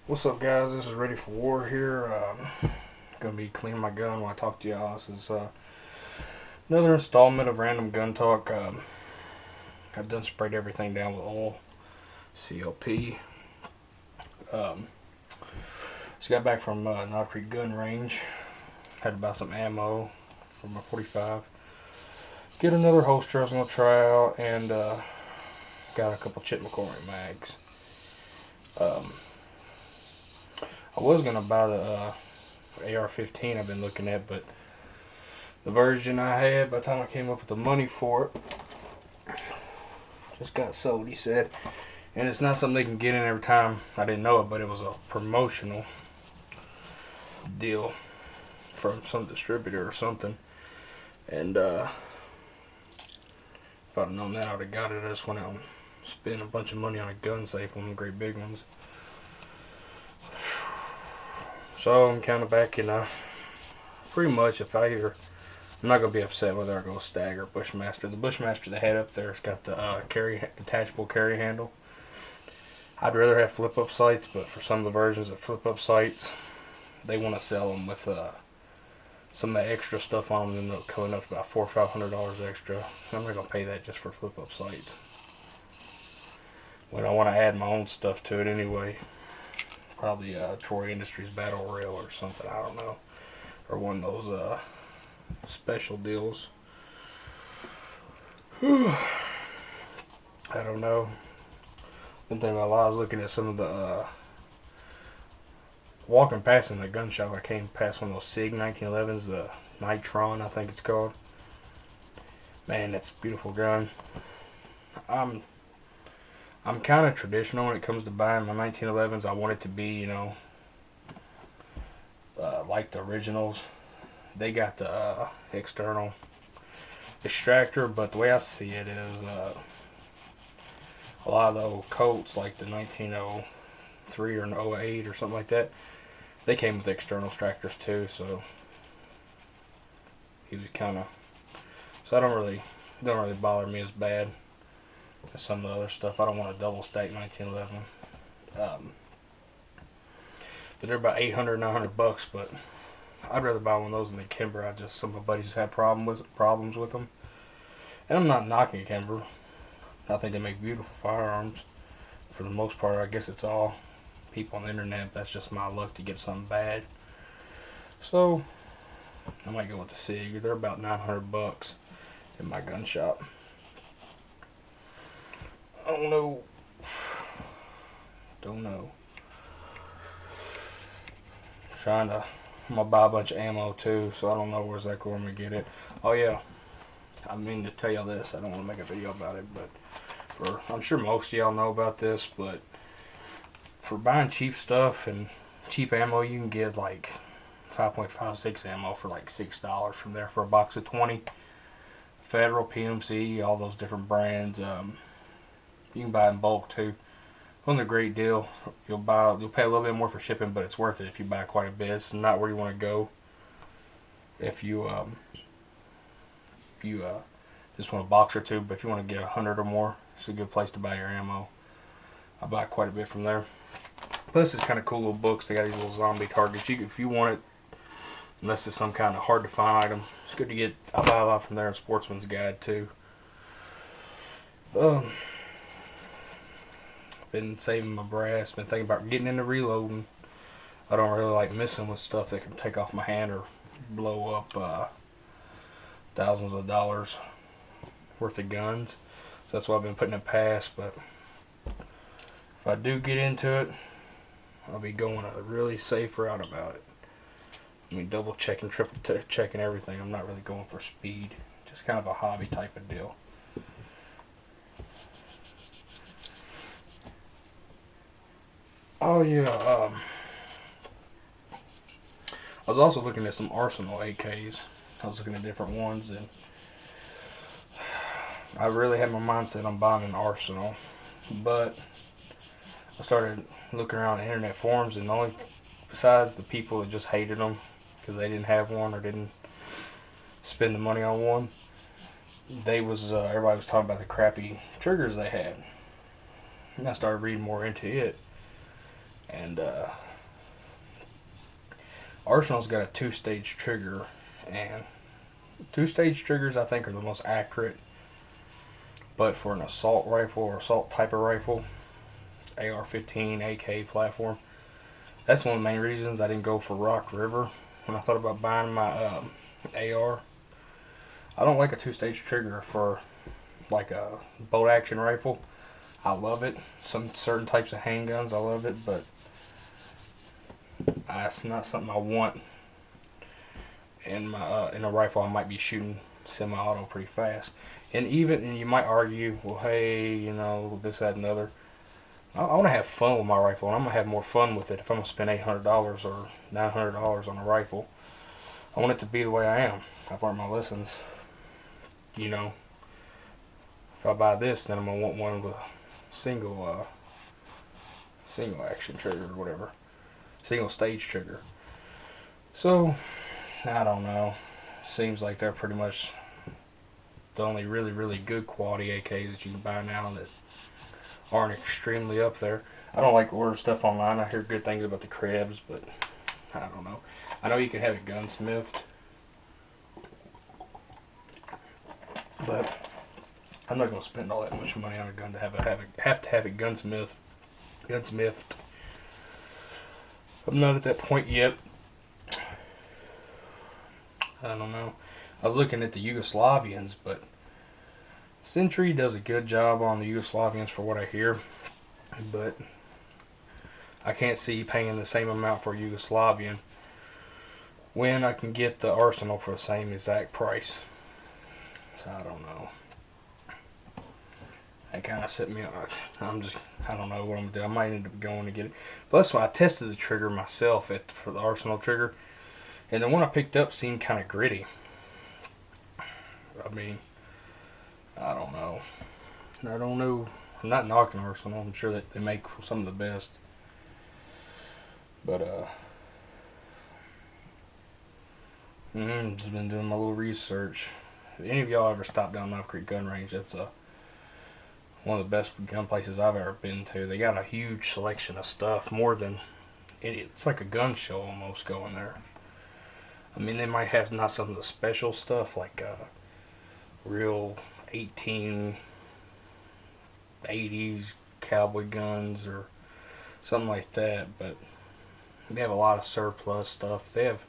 What's up, guys? This is Ready for War here. Gonna be cleaning my gun while I talk to y'all. This is another installment of Random Gun Talk. I've done sprayed everything down with oil, CLP. Just got back from Knob Creek Gun Range. Had to buy some ammo for my 45. Get another holster I was gonna try out, and got a couple Chip McCormick mags. I was gonna buy the AR-15 I've been looking at, but the version I had by the time I came up with the money for it just got sold, he said. And it's not something they can get in every time. I didn't know it, but it was a promotional deal from some distributor or something. And if I'd known that, I would have got it. I just went out and spent a bunch of money on a gun safe, one of the great big ones. So I'm kind of back in pretty much if I hear, I'm not going to be upset whether I go Stag or Bushmaster. The Bushmaster they had up there has got the detachable carry handle. I'd rather have flip-up sights, but for some of the versions of flip-up sights, they want to sell them with some of the extra stuff on them, and they're coming up to about $400 or $500 extra. I'm not going to pay that just for flip-up sights when I want to add my own stuff to it anyway. Probably Troy Industries Battle Rail or something, I don't know, or one of those special deals. I don't know. One thing while I was looking at some of the walking past in the gun shop, I came past one of those SIG 1911s, the Nitron, I think it's called. Man, that's a beautiful gun. I'm kind of traditional when it comes to buying my 1911s. I want it to be, you know, like the originals. They got the external extractor, but the way I see it is a lot of the old Colts, like the 1903 or 08 or something like that, they came with external extractors too, so he was kind of, so I don't really bother me as bad as some of the other stuff. I don't want a double stack 1911. But they're about 800, 900 bucks, but I'd rather buy one of those than the Kimber. Some of my buddies have problems with them. And I'm not knocking Kimber. I think they make beautiful firearms. For the most part, I guess it's all people on the internet. That's just my luck to get something bad. So I might go with the SIG. They're about 900 bucks in my gun shop. I don't know. I'm gonna buy a bunch of ammo too, so I don't know where's that going to get it. Oh yeah, I mean to tell y'all this. I don't want to make a video about it, but I'm sure most of y'all know about this, but for buying cheap stuff and cheap ammo, you can get like 5.56 ammo for like $6 from there for a box of 20. Federal, PMC, all those different brands. You can buy in bulk too. One great deal. You'll pay a little bit more for shipping, but it's worth it if you buy quite a bit. It's not where you want to go if you just want a box or two, but if you want to get 100 or more, it's a good place to buy your ammo. I buy quite a bit from there. Plus, it's kind of cool little books. They got these little zombie targets. If you want it, unless it's some kind of hard to find item, it's good to get. I buy a lot from there in Sportsman's Guide too. Been saving my brass. Been thinking about getting into reloading. I don't really like messing with stuff that can take off my hand or blow up thousands of dollars worth of guns. So that's why I've been putting it past. But if I do get into it, I'll be going a really safe route about it. I mean, double checking, triple checking everything. I'm not really going for speed. Just kind of a hobby type of deal. Oh yeah, I was also looking at some Arsenal AKs. I was looking at different ones, and I really had my mindset on buying an Arsenal. But I started looking around the internet forums, and besides the people that just hated them because they didn't have one or didn't spend the money on one, everybody was talking about the crappy triggers they had. And I started reading more into it. And Arsenal's got a two-stage trigger, and two-stage triggers I think are the most accurate. But for an assault rifle or assault type of rifle, AR-15, AK platform, that's one of the main reasons I didn't go for Rock River when I thought about buying my AR. I don't like a two-stage trigger for like a bolt action rifle. I love it. Some certain types of handguns, I love it, but it's not something I want in a rifle. I might be shooting semi-auto pretty fast. And you might argue, well, hey, you know, this, that, and the other. I want to have fun with my rifle, and I'm gonna have more fun with it if I'm gonna spend $800 or $900 on a rifle. I want it to be the way I am. I've learned my lessons. You know, if I buy this, then I'm gonna want one with a single action trigger or whatever, single stage trigger. So I don't know. Seems like they're pretty much the only really good quality AKs that you can buy now that aren't extremely up there. I don't like ordering stuff online. I hear good things about the Krebs, but I don't know. I know you can have it gunsmithed, but I'm not gonna spend all that much money on a gun to have to have it gunsmithed. I'm not at that point yet. I don't know. I was looking at the Yugoslavians, but Sentry does a good job on the Yugoslavians for what I hear, but I can't see paying the same amount for a Yugoslavian when I can get the Arsenal for the same exact price. So I don't know. That kind of set me off. I don't know what I'm gonna do. I might end up going to get it. Plus, when I tested the trigger myself for the Arsenal trigger, and the one I picked up seemed kind of gritty. I mean, I don't know. I'm not knocking Arsenal. I'm sure that they make some of the best. But just been doing my little research. If any of y'all ever stopped down Knife Creek Gun Range, that's one of the best gun places I've ever been to. They got a huge selection of stuff, more than it's like a gun show almost going there. I mean, they might have not some of the special stuff like real 1880s cowboy guns or something like that, but they have a lot of surplus stuff. They have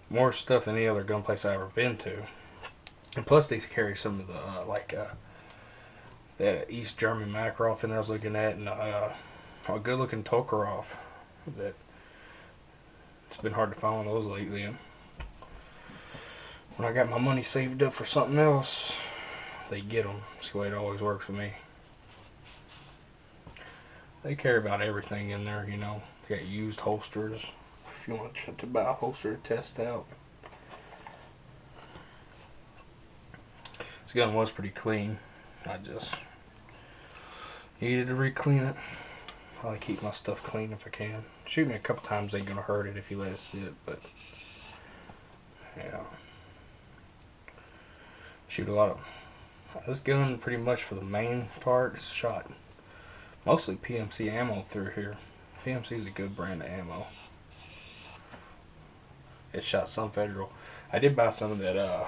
more stuff than any other gun place I've ever been to. And plus, they carry some of the the East German Makarov in there I was looking at, and a good-looking Tokarov. That it's been hard to find one of those lately. And when I got my money saved up for something else, they get them. That's the way it always works for me. They carry about everything in there, you know. They got used holsters if you want to buy a holster to test out. This gun was pretty clean. I just needed to re-clean it. I like to keep my stuff clean if I can. Shooting it a couple times ain't gonna hurt it if you let it sit, but yeah. Shoot a lot of this gun pretty much for the main part is shot mostly PMC ammo through here. PMC is a good brand of ammo. It shot some Federal. I did buy some of that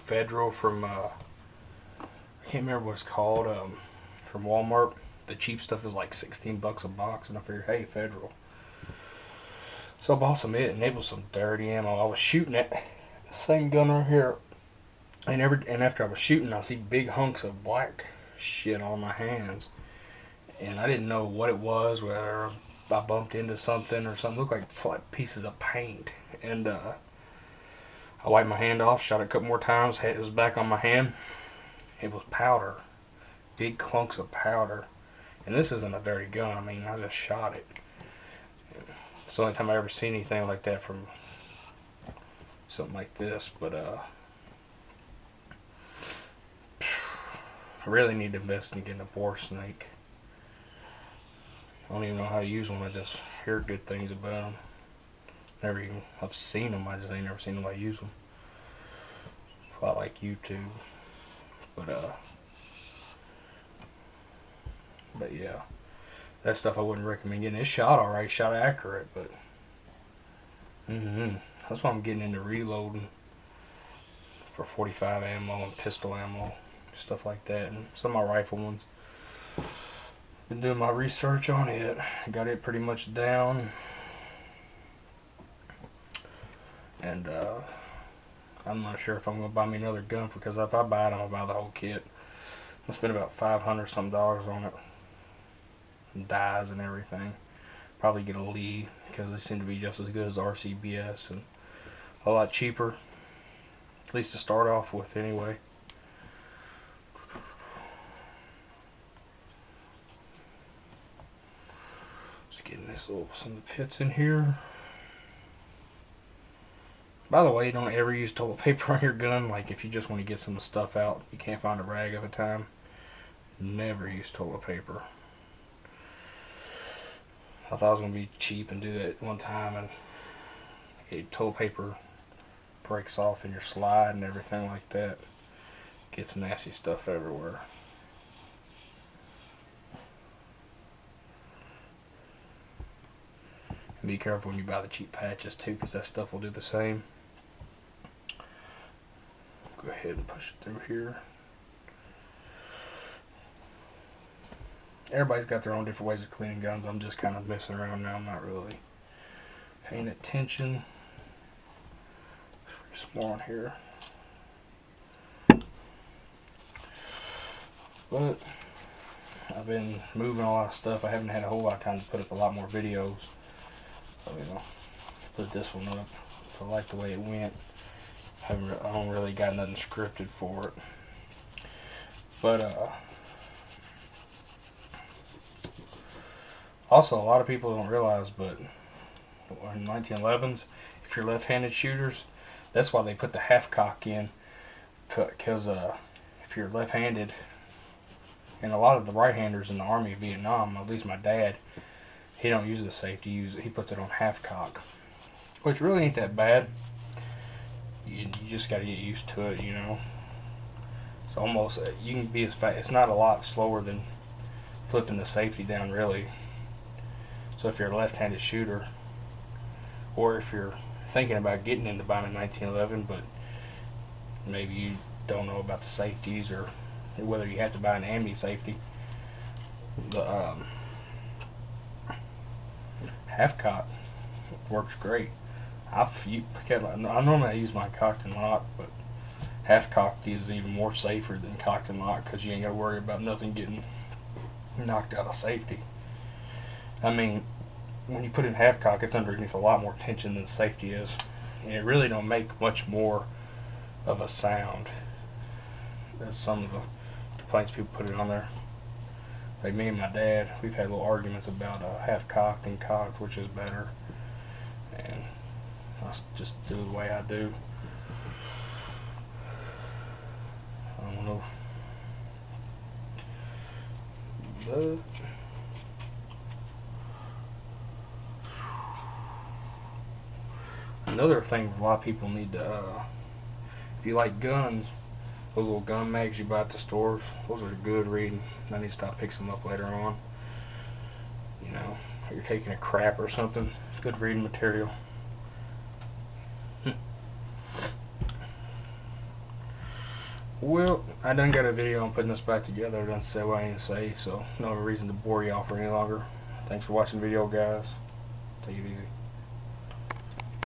Federal from I can't remember what it's called, from Walmart. The cheap stuff is like 16 bucks a box, and I figured, hey, Federal. So I bought some of it, and it was some dirty ammo. I was shooting it, the same gun right here, and after I was shooting, I see big hunks of black shit on my hands, and I didn't know what it was, whether I bumped into something or something. It looked like pieces of paint, and I wiped my hand off, shot it a couple more times, it was back on my hand. It was powder, big clumps of powder. And this isn't a dirty gun. I mean, I just shot it. It's the only time I ever seen anything like that from something like this. But I really need to invest in getting a bore snake. I don't even know how to use one. I just hear good things about them. I've seen them. I just ain't never seen nobody use them. I like YouTube. But yeah. That stuff I wouldn't recommend getting. It shot alright, shot accurate, but that's why I'm getting into reloading for 45 ammo and pistol ammo, stuff like that, and some of my rifle ones. Been doing my research on it. Got it pretty much down, and I'm not sure if I'm gonna buy me another gun, because if I buy it, I'm gonna buy the whole kit. I spent about $500 some on it, and dies and everything. Probably get a Lee, because they seem to be just as good as RCBS and a lot cheaper, at least to start off with anyway. Just getting this little, some of the pits in here. By the way, don't ever use toilet paper on your gun. Like, if you just want to get some stuff out, you can't find a rag at a time, never use toilet paper. I thought I was going to be cheap and do it one time, and toilet paper breaks off in your slide and everything like that. Gets nasty stuff everywhere. And be careful when you buy the cheap patches too, because that stuff will do the same. Go ahead and push it through here. Everybody's got their own different ways of cleaning guns. I'm just kind of messing around now. I'm not really paying attention. Some more on here. But I've been moving a lot of stuff. I haven't had a whole lot of time to put up a lot more videos. So, you know, put this one up. I like the way it went. I don't really got nothing scripted for it. But also, a lot of people don't realize, but in 1911s, if you're left-handed shooters, that's why they put the half cock in, because if you're left-handed, and a lot of the right-handers in the Army of Vietnam, at least my dad, he don't use the safety, he puts it on half cock, which really ain't that bad. You just got to get used to it, you know. It's almost, you can be as fast, it's not a lot slower than flipping the safety down, really. So if you're a left-handed shooter, or if you're thinking about getting into buying a 1911, but maybe you don't know about the safeties, or whether you have to buy an ambi safety, the half cock works great. I normally use my cocked and locked, but half cocked is even more safer than cocked and locked, because you ain't got to worry about nothing getting knocked out of safety. I mean, when you put in half cock, it's underneath a lot more tension than safety is, and it really don't make much more of a sound. That's some of the complaints people put it on there. Like me and my dad, we've had little arguments about half cocked and cocked, which is better, and I just do the way I do. I don't know, but another thing a lot of people need to, if you like guns, those little gun mags you buy at the stores, those are good reading. I need to stop picking them up later on. You know, if you're taking a crap or something, it's good reading material. Well, I done got a video on putting this back together. I done said what I need to say, so no reason to bore y'all for any longer. Thanks for watching the video, guys. Take it easy.